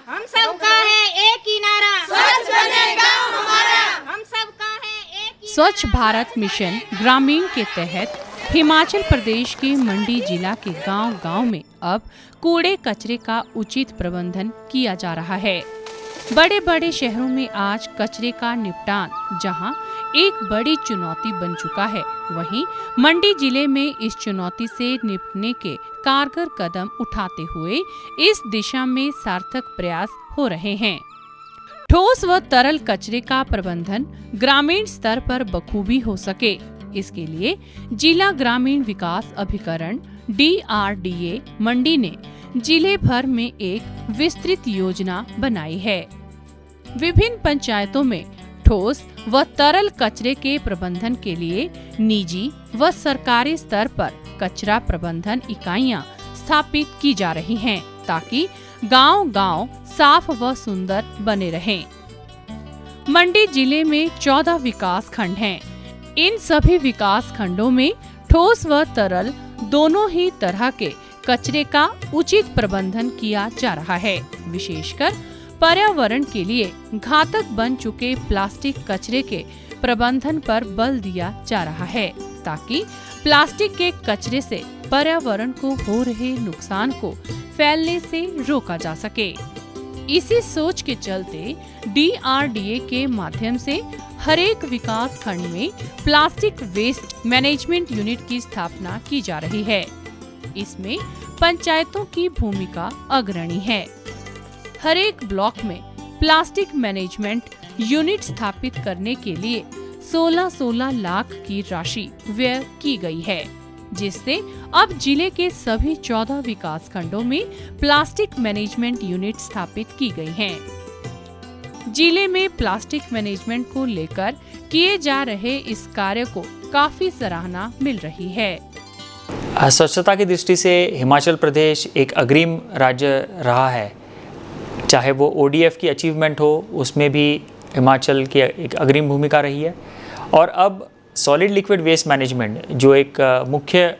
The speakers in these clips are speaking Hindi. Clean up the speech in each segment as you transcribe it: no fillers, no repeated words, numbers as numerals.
हम सबका है एक ही नारा, स्वच्छ बनेगा हमारा। हम सबका है एक ही स्वच्छ भारत मिशन ग्रामीण के तहत हिमाचल प्रदेश के मंडी जिला के गांव-गांव में अब कूड़े कचरे का उचित प्रबंधन किया जा रहा है। बड़े बड़े शहरों में आज कचरे का निपटान जहां एक बड़ी चुनौती बन चुका है, वहीं मंडी जिले में इस चुनौती से निपटने के कारगर कदम उठाते हुए इस दिशा में सार्थक प्रयास हो रहे हैं। ठोस व तरल कचरे का प्रबंधन ग्रामीण स्तर पर बखूबी हो सके, इसके लिए जिला ग्रामीण विकास अभिकरण DRDA मंडी ने जिले भर में एक विस्तृत योजना बनाई है। विभिन्न पंचायतों में ठोस व तरल कचरे के प्रबंधन के लिए निजी व सरकारी स्तर पर कचरा प्रबंधन इकाइयां स्थापित की जा रही हैं, ताकि गांव-गांव साफ व सुंदर बने रहें। मंडी जिले में 14 विकास खंड हैं। इन सभी विकास खंडों में ठोस व तरल दोनों ही तरह के कचरे का उचित प्रबंधन किया जा रहा है। विशेषकर पर्यावरण के लिए घातक बन चुके प्लास्टिक कचरे के प्रबंधन पर बल दिया जा रहा है, ताकि प्लास्टिक के कचरे से पर्यावरण को हो रहे नुकसान को फैलने से रोका जा सके। इसी सोच के चलते DRDA के माध्यम से हर एक विकास खंड में प्लास्टिक वेस्ट मैनेजमेंट यूनिट की स्थापना की जा रही है। इसमें पंचायतों की भूमिका अग्रणी है। हर एक ब्लॉक में प्लास्टिक मैनेजमेंट यूनिट स्थापित करने के लिए 16-16 लाख की राशि व्यय की गई है, जिससे अब जिले के सभी 14 विकास खंडों में प्लास्टिक मैनेजमेंट यूनिट स्थापित की गई हैं। जिले में प्लास्टिक मैनेजमेंट को लेकर किए जा रहे इस कार्य को काफी सराहना मिल रही है। स्वच्छता की दृष्टि से हिमाचल प्रदेश एक अग्रिम राज्य रहा है। चाहे वो ODF की अचीवमेंट हो, उसमें भी हिमाचल की एक अग्रिम भूमिका रही है। और अब सॉलिड लिक्विड वेस्ट मैनेजमेंट जो एक मुख्य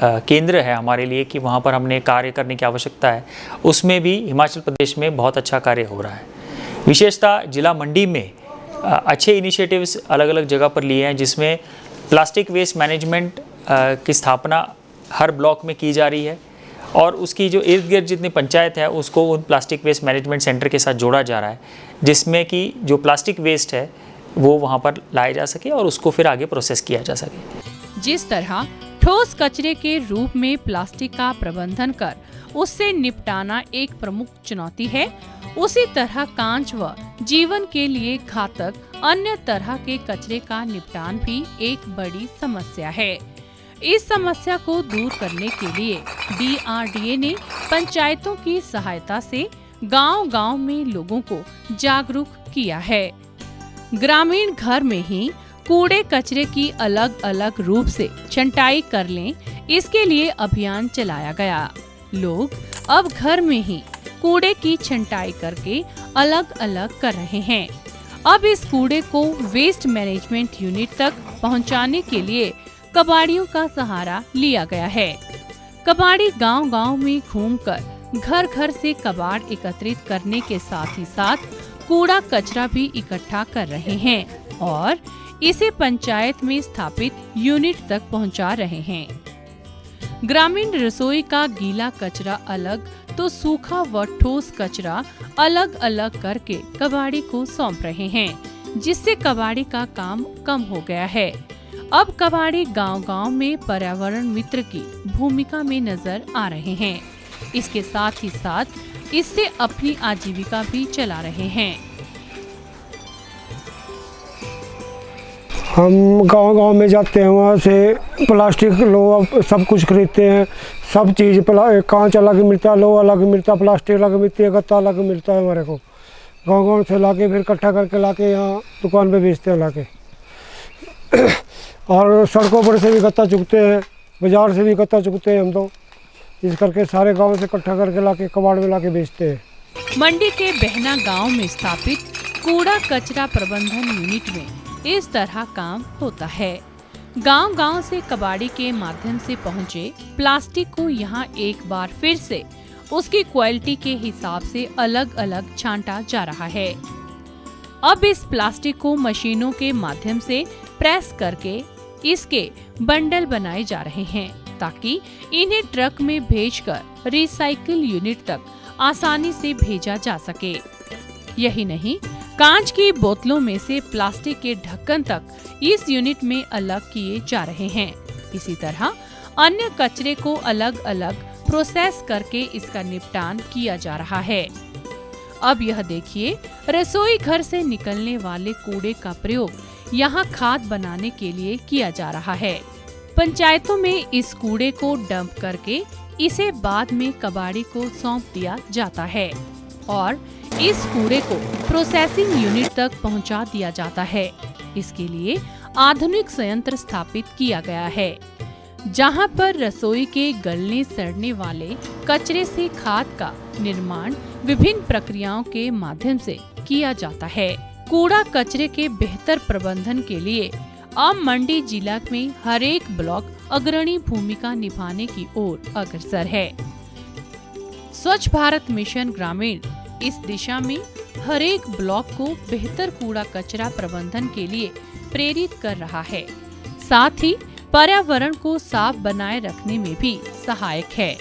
केंद्र है हमारे लिए कि वहाँ पर हमने कार्य करने की आवश्यकता है, उसमें भी हिमाचल प्रदेश में बहुत अच्छा कार्य हो रहा है। विशेषतः जिला मंडी में अच्छे इनिशिएटिव्स अलग अलग जगह पर लिए हैं, जिसमें प्लास्टिक वेस्ट मैनेजमेंट की स्थापना हर ब्लॉक में की जा रही है और उसकी जो इर्द गिर्द जितनी पंचायत है उसको उन प्लास्टिक वेस्ट मैनेजमेंट सेंटर के साथ जोड़ा जा रहा है, जिसमें कि जो प्लास्टिक वेस्ट है वो वहाँ पर लाया जा सके और उसको फिर आगे प्रोसेस किया जा सके। जिस तरह ठोस कचरे के रूप में प्लास्टिक का प्रबंधन कर उससे निपटाना एक प्रमुख चुनौती है, उसी तरह कांच व जीवन के लिए घातक अन्य तरह के कचरे का निपटान भी एक बड़ी समस्या है। इस समस्या को दूर करने के लिए DRDA ने पंचायतों की सहायता से गांव-गांव में लोगों को जागरूक किया है। ग्रामीण घर में ही कूड़े कचरे की अलग अलग रूप से छंटाई कर लें, इसके लिए अभियान चलाया गया। लोग अब घर में ही कूड़े की छंटाई करके अलग अलग कर रहे हैं। अब इस कूड़े को वेस्ट मैनेजमेंट यूनिट तक पहुंचाने के लिए कबाड़ियों का सहारा लिया गया है। कबाड़ी गांव-गांव में घूमकर घर घर से कबाड़ एकत्रित करने के साथ ही साथ कूड़ा कचरा भी इकट्ठा कर रहे हैं और इसे पंचायत में स्थापित यूनिट तक पहुंचा रहे हैं। ग्रामीण रसोई का गीला कचरा अलग तो सूखा व ठोस कचरा अलग अलग करके कबाड़ी को सौंप रहे हैं, जिससे कबाड़ी का काम कम हो गया है। अब कबाड़ी गांव-गांव में पर्यावरण मित्र की भूमिका में नजर आ रहे हैं। इसके साथ ही साथ इससे अपनी आजीविका भी चला रहे हैं। हम गांव-गांव में जाते हैं, वहाँ से प्लास्टिक लोहा सब कुछ खरीदते हैं। सब चीज़ कांच अलग मिलता है, लोहा अलग मिलता है, प्लास्टिक अलग मिलती है, गत्ता अलग मिलता है। हमारे को गांव-गांव से लाके फिर इकट्ठा करके लाके यहाँ दुकान पे बेचते हैं लाके। और सड़कों पर से भी गत्ता चुकते हैं, बाजार से भी गत्ता चुकते हैं हम तो। इस करके सारे गांव से इकट्ठा करके लाके कबाड़ में लाके बेचते हैं। मंडी के बहना गांव में स्थापित कूड़ा कचरा प्रबंधन यूनिट में इस तरह काम होता है। गांव-गांव से कबाड़ी के माध्यम से पहुंचे प्लास्टिक को यहां एक बार फिर से उसकी क्वालिटी के हिसाब से अलग अलग छांटा जा रहा है। अब इस प्लास्टिक को मशीनों के माध्यम से प्रेस करके इसके बंडल बनाए जा रहे हैं ताकि इन्हें ट्रक में भेजकर रिसाइकिल यूनिट तक आसानी से भेजा जा सके। यही नहीं, कांच की बोतलों में से प्लास्टिक के ढक्कन तक इस यूनिट में अलग किए जा रहे हैं। इसी तरह अन्य कचरे को अलग अलग प्रोसेस करके इसका निपटान किया जा रहा है। अब यह देखिए, रसोई घर से निकलने वाले कूड़े का प्रयोग यहाँ खाद बनाने के लिए किया जा रहा है। पंचायतों में इस कूड़े को डंप करके इसे बाद में कबाड़ी को सौंप दिया जाता है और इस कूड़े को प्रोसेसिंग यूनिट तक पहुंचा दिया जाता है। इसके लिए आधुनिक संयंत्र स्थापित किया गया है, जहां पर रसोई के गलने सड़ने वाले कचरे से खाद का निर्माण विभिन्न प्रक्रियाओं के माध्यम से किया जाता है। कूड़ा कचरे के बेहतर प्रबंधन के लिए अब मंडी जिला में हर एक ब्लॉक अग्रणी भूमिका निभाने की ओर अग्रसर है। स्वच्छ भारत मिशन ग्रामीण इस दिशा में हर एक ब्लॉक को बेहतर कूड़ा कचरा प्रबंधन के लिए प्रेरित कर रहा है, साथ ही पर्यावरण को साफ बनाए रखने में भी सहायक है।